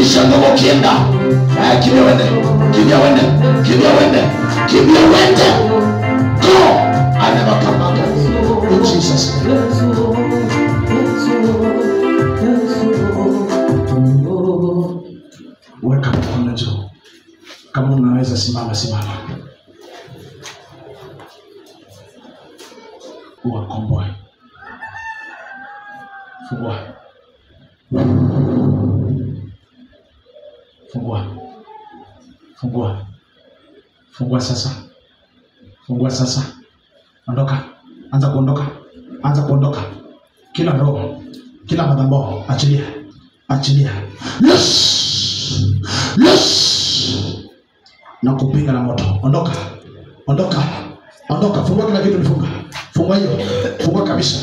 Ishangumu kienda. Give your window. Go. I never come back in Jesus' name. Weka mkono juu. Kama unaweza simama. Uwakomboe. Fungua sasa. Ondoka. Anza kuondoka. Kila roho, kila madhabahu, achilia. Yes. Na kupinga na moto. Ondoka. Fungua kila kitu, fungua hiyo. Fungua kabisa.